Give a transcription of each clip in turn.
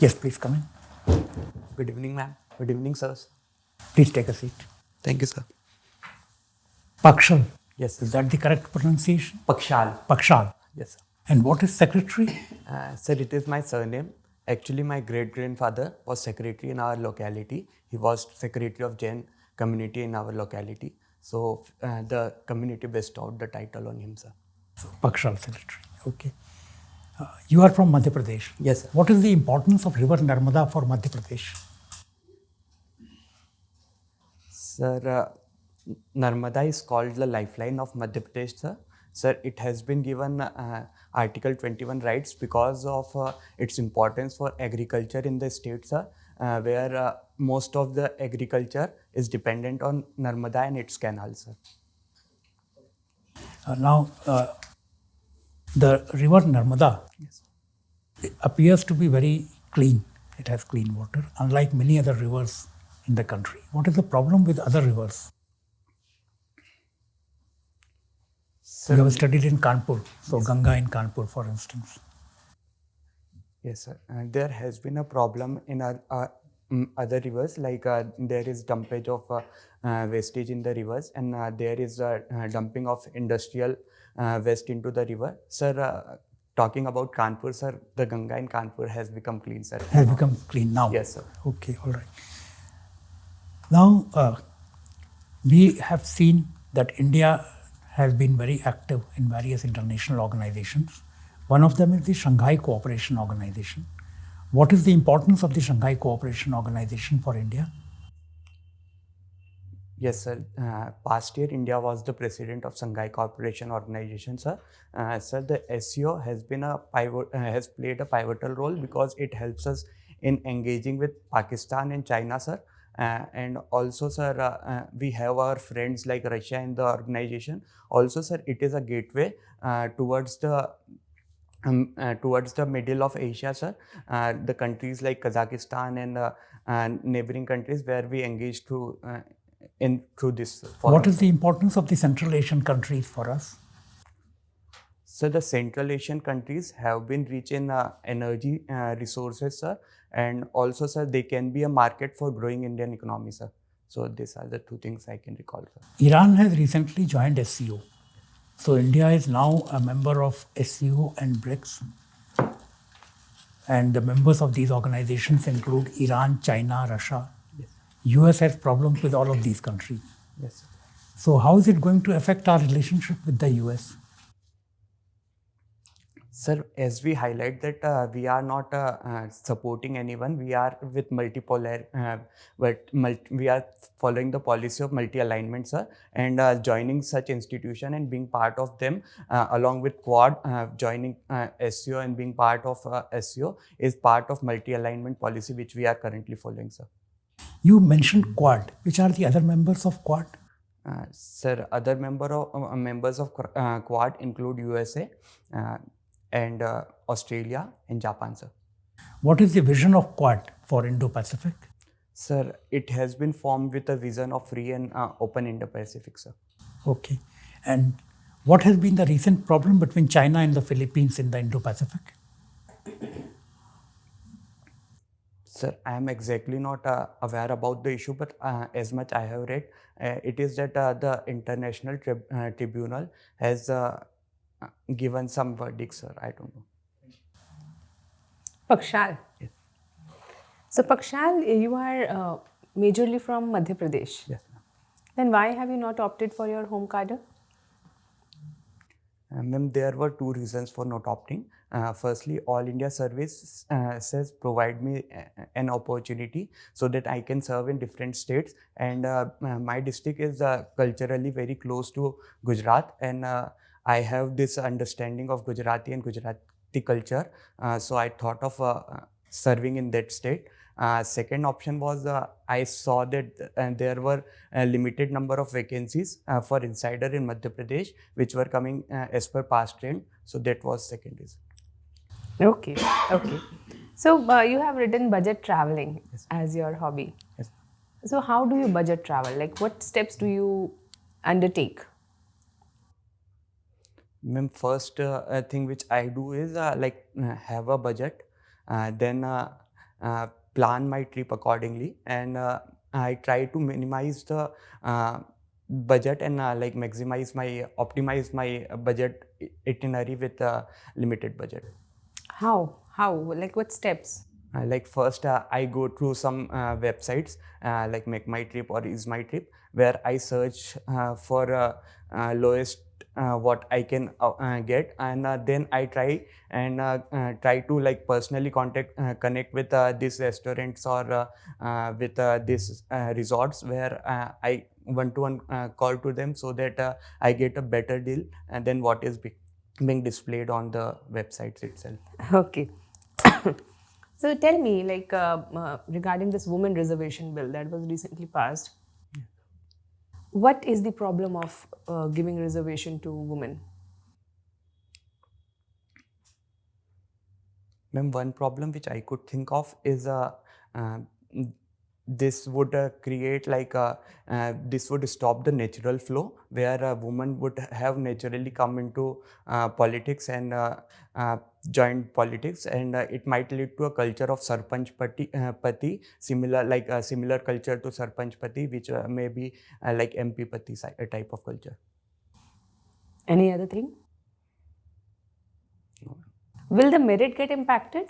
Yes, please come in. Good evening, ma'am. Good evening, sirs. Please take a seat. Thank you, sir. Pakshal. Yes, sir. Is that the correct pronunciation? Pakshal. Pakshal. Yes, sir. And what is secretary? Sir, it is my surname. Actually, my great-grandfather was secretary in our locality. He was secretary of Jain community in our locality. So the community bestowed the title on him, sir. So, Pakshal Secretary. Okay. You are from Madhya Pradesh. Yes, sir. What is the importance of river Narmada for Madhya Pradesh? Sir, Narmada is called the lifeline of Madhya Pradesh, sir. Sir, it has been given Article 21 rights because of its importance for agriculture in the state, sir, where most of the agriculture is dependent on Narmada and its canals, sir. Now, the river Narmada appears to be very clean. It has clean water, unlike many other rivers in the country. What is the problem with other rivers? Sir, You have studied in Kanpur, so Ganga in Kanpur, for instance. yes, sir. There has been a problem in our other rivers, like there is dumpage of wastage in the rivers, and there is dumping of industrial waste into the river. Sir, talking about Kanpur, sir, the Ganga in Kanpur has become clean, sir. Has become clean now? Yes, sir. Okay, all right. Now, we have seen that India has been very active in various international organizations. One of them is the Shanghai Cooperation Organization. What is the importance of the Shanghai Cooperation Organization for India? Yes, sir. Past year, India was the president of Shanghai Cooperation Organization, sir. Sir, the SCO has been has played a pivotal role because it helps us in engaging with Pakistan and China, sir. And also, sir, we have our friends like Russia in the organization. Also, sir, it is a gateway towards the middle of Asia, sir. The countries like Kazakhstan and neighboring countries where we engage through this forum. What is the importance of the Central Asian countries for us? So the Central Asian countries have been rich in energy resources, sir, and also, sir, they can be a market for growing Indian economy, sir. So these are the two things I can recall, sir. Iran has recently joined SCO. So India is now a member of SCO and BRICS. And the members of these organizations include Iran, China, Russia. Yes. US has problems with all of these countries. Yes, sir. So how is it going to affect our relationship with the US? Sir, as we highlight that we are not supporting anyone, we are with multipolar, we are following the policy of multi-alignment, sir, and joining such institution and being part of them along with Quad, joining SCO and being part of SCO is part of multi-alignment policy which we are currently following, sir. You mentioned Quad. Which are the other members of Quad? Sir, other members of Quad include USA, and Australia and Japan, sir. What is the vision of Quad for Indo-Pacific? Sir, it has been formed with a vision of free and open Indo-Pacific, sir. Okay. And what has been the recent problem between China and the Philippines in the Indo-Pacific? Sir, I am exactly not aware about the issue, but as much I have read, it is that the International Tribunal has given some verdicts, sir. I don't know. Pakshal. Yes. So Pakshal, you are majorly from Madhya Pradesh. Yes, ma'am. Then why have you not opted for your home cadre? Ma'am, there were two reasons for not opting. Firstly, All India Service says provide me an opportunity so that I can serve in different states. And my district is culturally very close to Gujarat, and I have this understanding of Gujarati and Gujarati culture. So I thought of serving in that state. Second option was I saw that there were a limited number of vacancies for insider in Madhya Pradesh, which were coming as per past trend. So that was second reason. Okay, okay. So you have written budget traveling as your hobby. Yes. So how do you budget travel? Like what steps do you undertake? Ma'am, first thing which I do is have a budget, then plan my trip accordingly, and I try to minimize the budget and like optimize my budget itinerary with a limited budget. How? Like what steps? Like first, I go through some websites like Make My Trip or Is My Trip, where I search for lowest what I can get, and then I try to like personally connect with these restaurants or with these resorts where I one-to-one call to them, so that I get a better deal and than what is being displayed on the websites itself. Okay. So tell me, like regarding this women reservation bill that was recently passed, what is the problem of giving reservation to women? Ma'am, one problem which I could think of is uh, this would create like this would stop the natural flow where a woman would have naturally come into politics and join politics, and it might lead to a culture of sarpanch pati, similar like a similar culture to sarpanch pati, which may be like MP pati type of culture. Any other thing? No. Will the merit get impacted?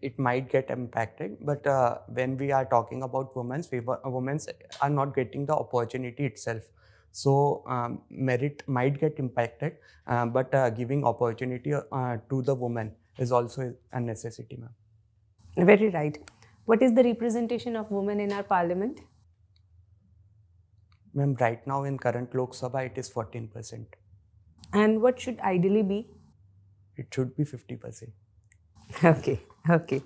It might get impacted, but when we are talking about women are not getting the opportunity itself. So merit might get impacted, but giving opportunity to the woman is also a necessity, ma'am. Very right. What is the representation of women in our parliament? Ma'am, right now in current Lok Sabha, it is 14%. And what should ideally be? It should be 50%. Okay, okay.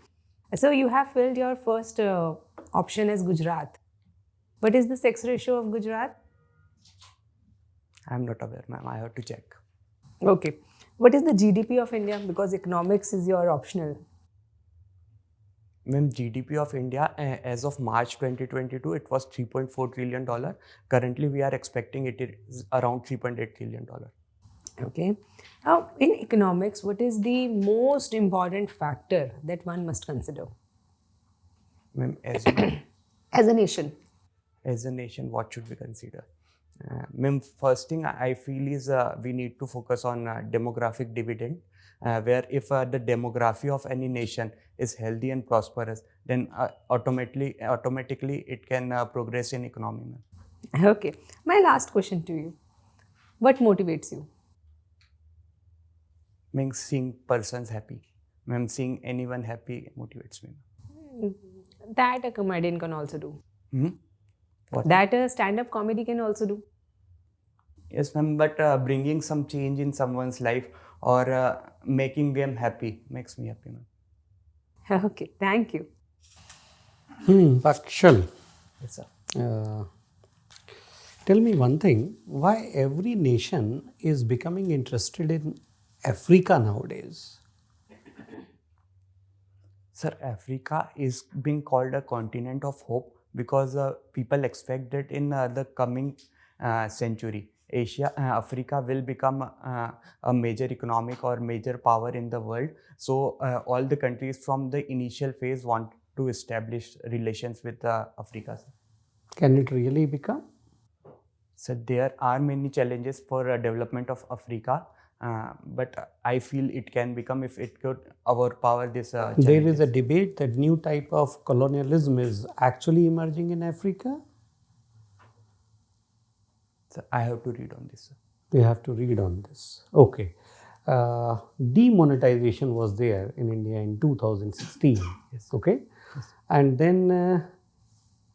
So you have filled your first option as Gujarat. What is the sex ratio of Gujarat? I'm not aware, ma'am. I have to check. Okay. What is the GDP of India? Because economics is your optional. Ma'am, GDP of India as of March 2022, it was $3.4 trillion. Currently, we are expecting it is around $3.8 trillion. Okay. Now, in economics, what is the most important factor that one must consider Ma'am, as you know, as a nation? as a nation, what should we consider? Ma'am, first thing I feel is we need to focus on demographic dividend, where if the demography of any nation is healthy and prosperous, then automatically it can progress in economy, ma'am. Okay. My last question to you. What motivates you? Ma'am, seeing persons happy. Ma'am, seeing anyone happy motivates me. That a comedian can also do. What? That a stand-up comedy can also do. Yes, ma'am, but bringing some change in someone's life or making them happy makes me happy, ma'am. Okay, thank you. Pakshal, Yes, sir. tell me one thing. Why every nation is becoming interested in Africa nowadays? Sir, Africa is being called a continent of hope because people expect that in the coming century, Africa will become a major economic or major power in the world. So all the countries from the initial phase want to establish relations with Africa, sir. Can it really become? So there are many challenges for development of Africa, but I feel it can become if it could overpower this challenges. There is a debate that new type of colonialism is actually emerging in Africa. So I have to read on this, sir. We have to read on this. Okay. Demonetization was there in India in 2016. Yes. Okay. And then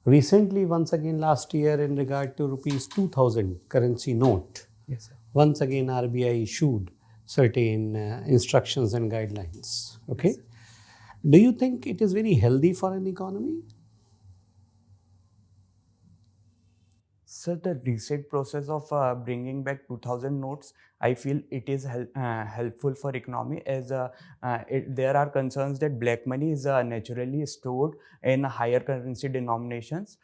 recently, once again, last year, in regard to rupees 2000 currency note, Yes, sir. once again RBI issued certain instructions and guidelines. Okay. Yes. Do you think it is very healthy for an economy? So the recent process of bringing back 2000 notes, I feel it is helpful for economy as there are concerns that black money is naturally stored in higher currency denominations.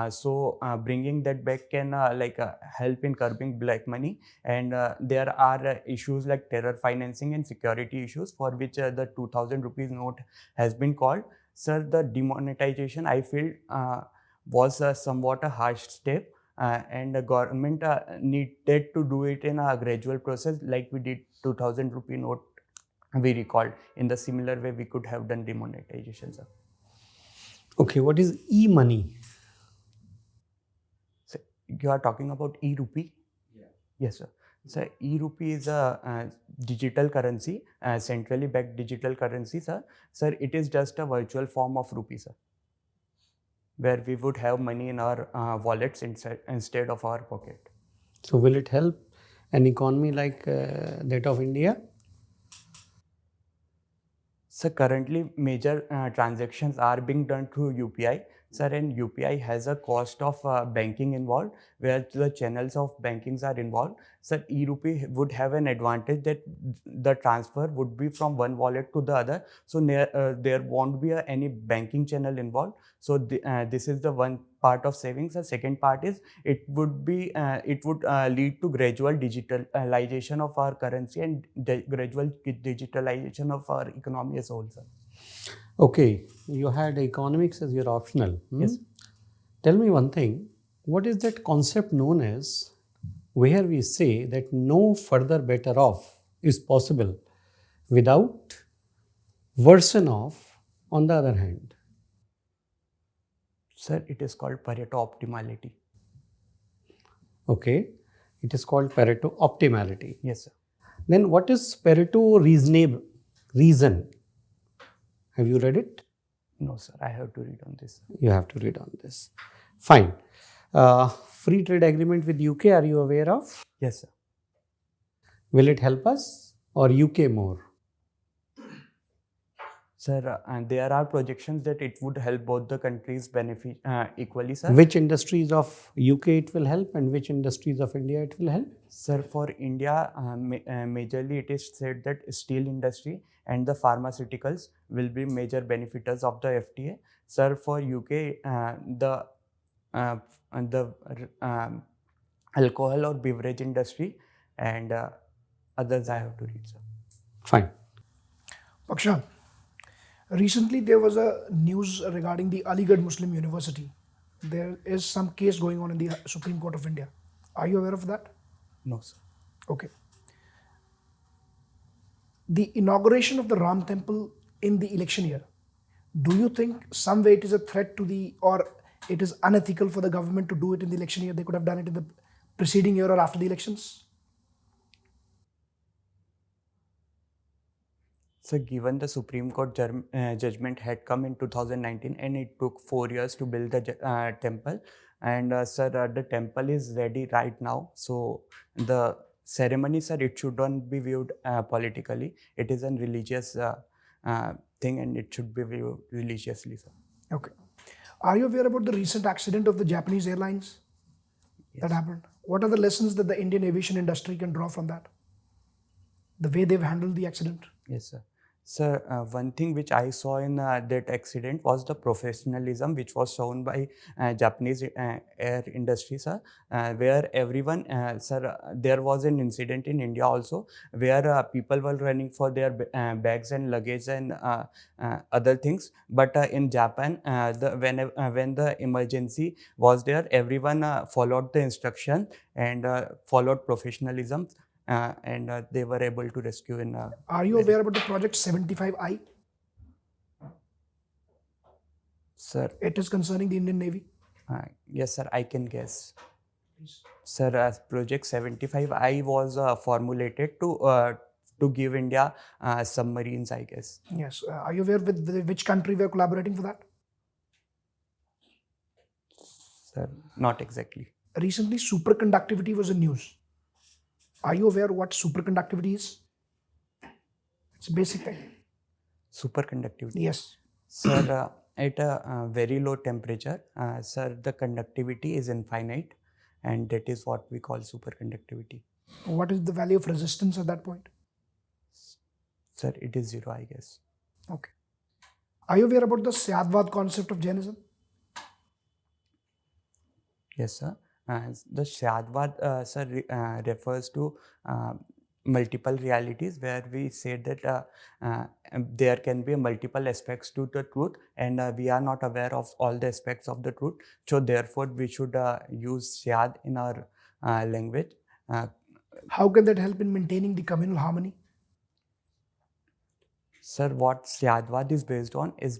So bringing that back can help in curbing black money, and there are issues like terror financing and security issues for which the 2000 rupees note has been called. Sir, the demonetization I feel was somewhat a harsh step, and the government needed to do it in a gradual process like we did 2000 rupee note we recalled. In the similar way we could have done demonetization, sir. Okay, what is e-money? So you are talking about e-rupee? Yeah. Yes, sir. So e-rupee is a digital currency, centrally backed digital currency, sir. Sir, it is just a virtual form of rupee, sir, where we would have money in our wallets instead of our pocket. So will it help an economy like that of India? So currently major transactions are being done through UPI. Sir, and UPI has a cost of banking involved, where the channels of bankings are involved. Sir, e-rupee would have an advantage that the transfer would be from one wallet to the other. So there won't be any banking channel involved. So this is the one part of savings. The second part is it would lead to gradual digitalization of our currency and gradual digitalization of our economy as a whole, sir. Okay, you had economics as your optional. Yes. Tell me one thing. What is that concept known as where we say that no further better off is possible without worsen off on the other hand? Sir, it is called Pareto optimality. Okay, it is called Pareto optimality. Yes, sir. Then what is Pareto reason? Have you read it? No, sir. I have to read on this. You have to read on this. Fine. Free trade agreement with UK, are you aware of? Yes, sir. Will it help us or UK more? Sir, and there are projections that it would help both the countries benefit equally, sir. Which industries of UK it will help and which industries of India it will help? Sir, for India, majorly it is said that steel industry and the pharmaceuticals will be major benefiters of the FTA. Sir, for UK, the alcohol or beverage industry and others I have to read, sir. Fine. Pakshal, recently there was a news regarding the Aligarh Muslim University. There is some case going on in the Supreme Court of India. Are you aware of that? No, sir. Okay. The inauguration of the Ram Temple in the election year, do you think some way it is a threat to or it is unethical for the government to do it in the election year? They could have done it in the preceding year or after the elections? So given the Supreme Court judgment had come in 2019 and it took 4 years to build the temple, and sir, the temple is ready right now. So the ceremony, sir, it should not be viewed politically. It is a religious thing and it should be viewed religiously, sir. Okay. Are you aware about the recent accident of the Japanese airlines that happened? What are the lessons that the Indian aviation industry can draw from that? The way they've handled the accident? Yes, sir. Sir, one thing which I saw in that accident was the professionalism which was shown by Japanese air industry, sir, where everyone, sir, there was an incident in India also where people were running for their bags and luggage and other things. But in Japan, when the emergency was there, everyone followed the instruction and followed professionalism. And they were able to rescue in. Are you aware about the project 75I? Sir. It is concerning the Indian Navy. Yes, sir, I can guess. Please. Sir, project 75I was formulated to give India submarines, I guess. Yes. Are you aware with which country we are collaborating for that? Sir, not exactly. Recently, superconductivity was in news. Are you aware what superconductivity is? It's a basic thing. Superconductivity? Yes. Sir, at a very low temperature, sir, the conductivity is infinite. and that is what we call superconductivity. What is the value of resistance at that point? Sir, it is 0, I guess. Okay. Are you aware about the Syadvad concept of Jainism? Yes, sir. The Shadvad, sir, refers to multiple realities, where we say that there can be multiple aspects to the truth, and we are not aware of all the aspects of the truth. So therefore, we should use Syad in our language. How can that help in maintaining the communal harmony? Sir, what Syadvad is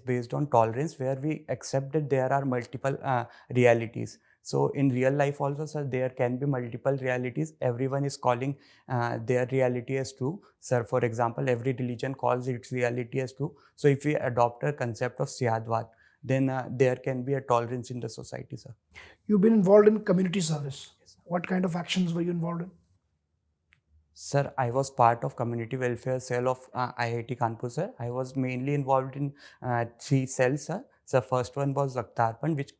based on tolerance, where we accept that there are multiple realities. So in real life also, sir, there can be multiple realities. Everyone is calling their reality as true. Sir, for example, every religion calls its reality as true. So if we adopt a concept of Syadvad, then there can be a tolerance in the society, sir. You've been involved in community service. What kind of actions were you involved in? Sir, I was part of community welfare cell of IIT Kanpur, sir. I was mainly involved in 3 cells, sir. So first one was Raktarpan, which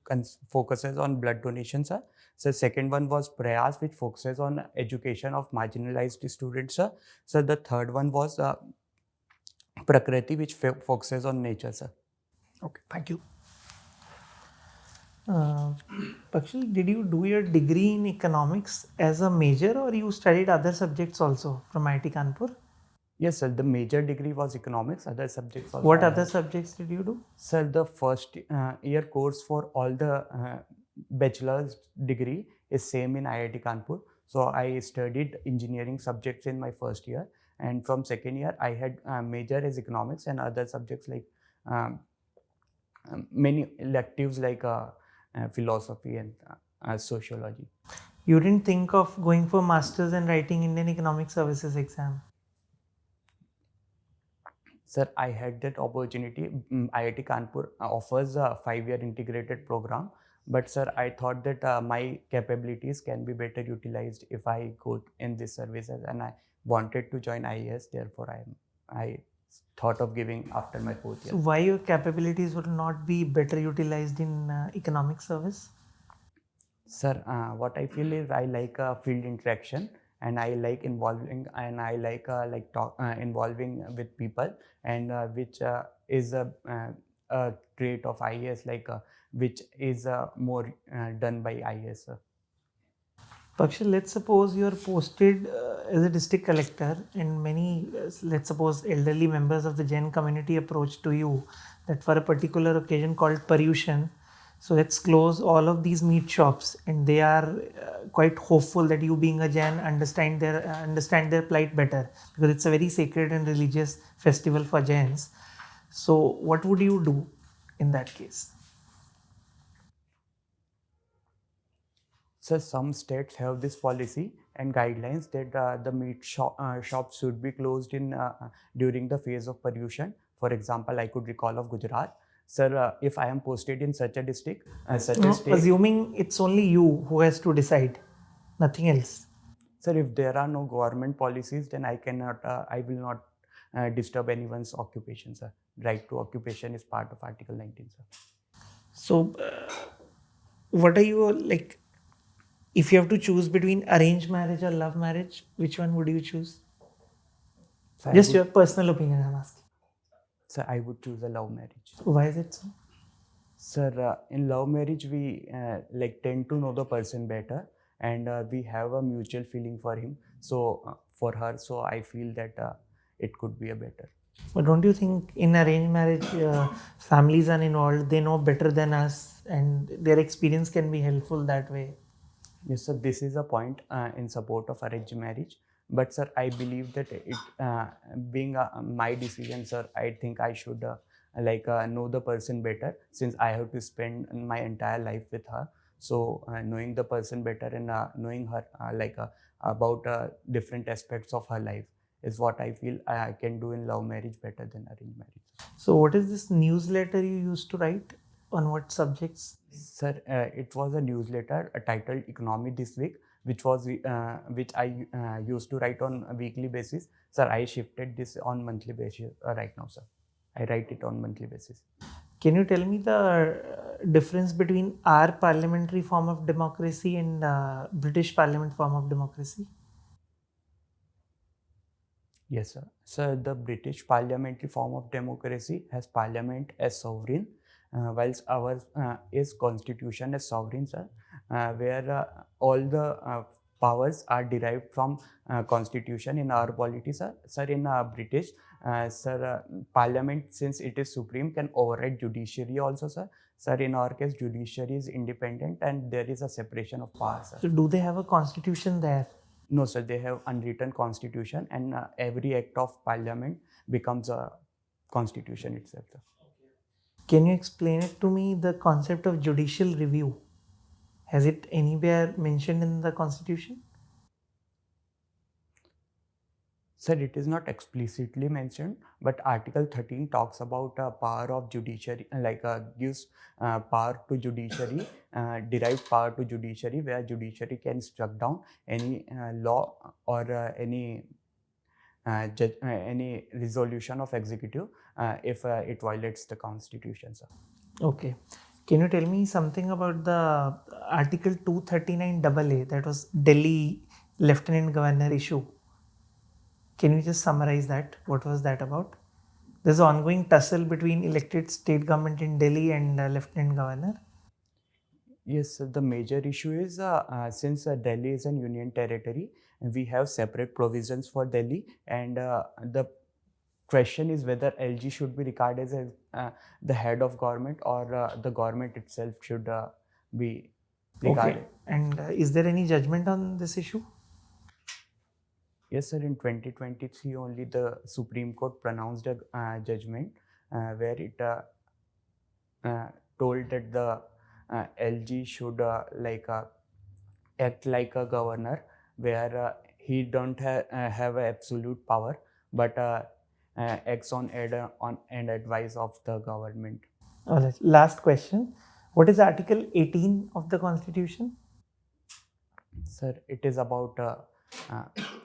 focuses on blood donation, sir. So second one was Prayas, which focuses on education of marginalized students, sir. So the third one was Prakriti, which focuses on nature, sir. Okay, thank you. Pakshal, did you do your degree in economics as a major, or you studied other subjects also from IIT Kanpur? Yes, sir. The major degree was economics. Other subjects also. What other subjects did you do? Sir, the first year course for all the bachelor's degree is same in IIT Kanpur. So I studied engineering subjects in my first year, and from second year I had major as economics and other subjects like many electives like philosophy and sociology. You didn't think of going for masters and writing Indian Economic Services exam? Sir, I had that opportunity. IIT Kanpur offers a 5-year integrated program, but sir, I thought that my capabilities can be better utilized if I go in this services, and I wanted to join IAS. Therefore, I thought of giving after my 4th year. So why your capabilities would not be better utilized in economic service? Sir, what I feel is I like field interaction, and I like involving, and I like involving with people, and which is a trait of IAS, which is more done by IAS. Pakshal, let's suppose you're posted as a district collector, and many, let's suppose, elderly members of the Jain community approach to you that for a particular occasion called Paryushan, so let's close all of these meat shops, and they are quite hopeful that you, being a Jain, understand their plight better, because it's a very sacred and religious festival for Jains. So what would you do in that case? So some states have this policy and guidelines that the meat shops should be closed in during the phase of Paryushan. For example, I could recall of Gujarat. Sir, if I am posted in such a district, such a state. Assuming it's only you who has to decide, nothing else. Sir, if there are no government policies, then I will not disturb anyone's occupation, sir. Right to occupation is part of Article 19, sir. So, what are you like? If you have to choose between arranged marriage or love marriage, which one would you choose? So Just your personal opinion, I'm asking. Sir, I would choose a love marriage. Why is it so? Sir, in love marriage, we tend to know the person better, and we have a mutual feeling for him. So for her, so I feel that it could be a better. But don't you think in arranged marriage, families are involved, they know better than us, and their experience can be helpful that way? Yes, sir. This is a point in support of arranged marriage. But sir, I believe that it being my decision, sir, I think I should know the person better, since I have to spend my entire life with her. So knowing the person better and knowing her about different aspects of her life is what I feel I can do in love marriage better than arranged marriage. So what is this newsletter you used to write? On what subjects? Sir, it was a newsletter titled Economy This Week, which which I used to write on a weekly basis. Sir, I shifted this on monthly basis right now, sir. I write it on monthly basis. Can you tell me the difference between our parliamentary form of democracy and British Parliament form of democracy? Yes, sir. So the British parliamentary form of democracy has parliament as sovereign, whilst ours is constitution as sovereign, sir, where all the powers are derived from constitution. In our polity, sir. Sir, in British, sir, parliament, since it is supreme, can override judiciary also, sir. Sir, in our case, judiciary is independent and there is a separation of powers, sir. So do they have a constitution there? No, sir, they have unwritten constitution, and every act of parliament becomes a constitution itself, sir. Can you explain it to me, the concept of judicial review? Has it anywhere mentioned in the constitution? Sir, it is not explicitly mentioned, but Article 13 talks about power of judiciary, gives power to judiciary, derived power to judiciary, where judiciary can struck down any law or any resolution of executive if it violates the constitution, sir. Okay. Can you tell me something about the Article 239AA, that was Delhi Lieutenant Governor issue? Can you just summarize that? What was that about? There's an ongoing tussle between elected state government in Delhi and Lieutenant Governor. Yes, sir, the major issue is since Delhi is an union territory, we have separate provisions for Delhi, and the question is whether LG should be regarded as the head of government or the government itself should be regarded. Okay. And is there any judgment on this issue? Yes, sir. In 2023, only the Supreme Court pronounced a judgment where it told that the LG should act like a governor, where he don't have absolute power, but acts on advice of the government. All right. Last question. What is Article 18 of the Constitution? Sir, it is about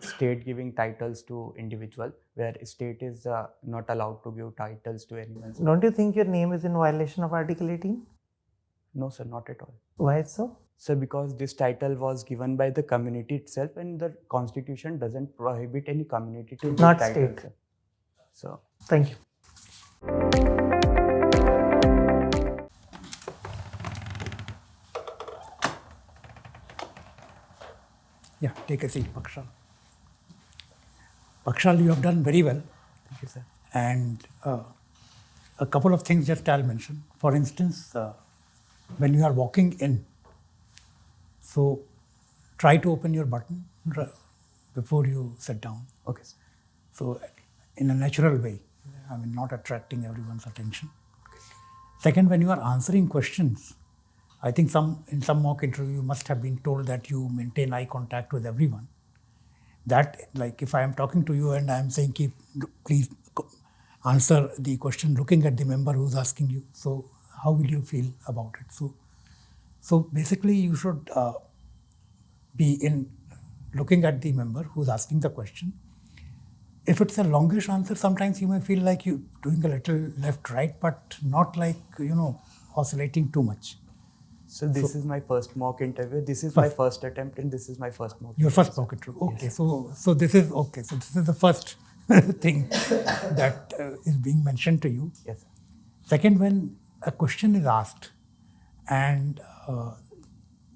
state giving titles to individual, where state is not allowed to give titles to anyone. Don't you think your name is in violation of Article 18? No, sir, not at all. Why so? Sir, because this title was given by the community itself, and the constitution doesn't prohibit any community to give Not titles, state. sir. So, Thank you. Yeah, take a seat, Pakshal. Pakshal, you have done very well. thank you, sir. And a couple of things just I'll mention. For instance, when you are walking in, so try to open your button before you sit down. Okay, sir. So in a natural way, I mean, not attracting everyone's attention. Second, when you are answering questions, I think in some mock interview you must have been told that you maintain eye contact with everyone. That, like if I am talking to you and I am saying, please answer the question looking at the member who's asking you. So how will you feel about it? So basically you should be in looking at the member who's asking the question. If it's a longish answer, sometimes you may feel like you're doing a little left, right, but not like, oscillating too much. So this is my first mock interview. This is my first attempt, and this is my first mock. Your first mock interview. Okay, Yes. so this is okay. So this is the first thing that is being mentioned to you. Yes, sir. Second, when a question is asked and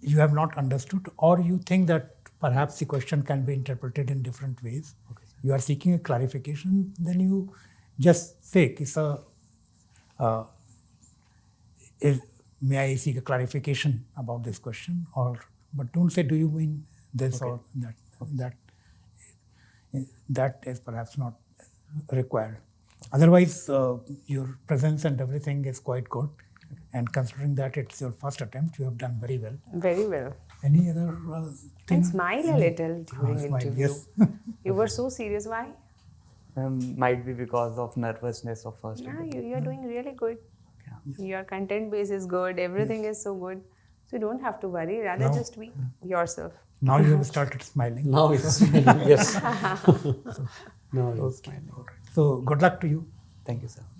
you have not understood, or you think that perhaps the question can be interpreted in different ways, Okay, sir. you are seeking a clarification, then you just say, may I seek a clarification about this question? But don't say, do you mean this or that? That is perhaps not required. Otherwise, your presence and everything is quite good. And considering that it's your first attempt, you have done very well. Very well. Any other thing? And smile a little during Smile, interview. yes. You were so serious. Why? Might be because of nervousness of first Yeah, interview. you're doing really good. Yeah. Your content base is good. Everything is so good. So you don't have to worry. Rather No. just be yourself. Now you have started smiling. Now it's yes. Now it's Smiling. So good luck to you. Thank you, sir.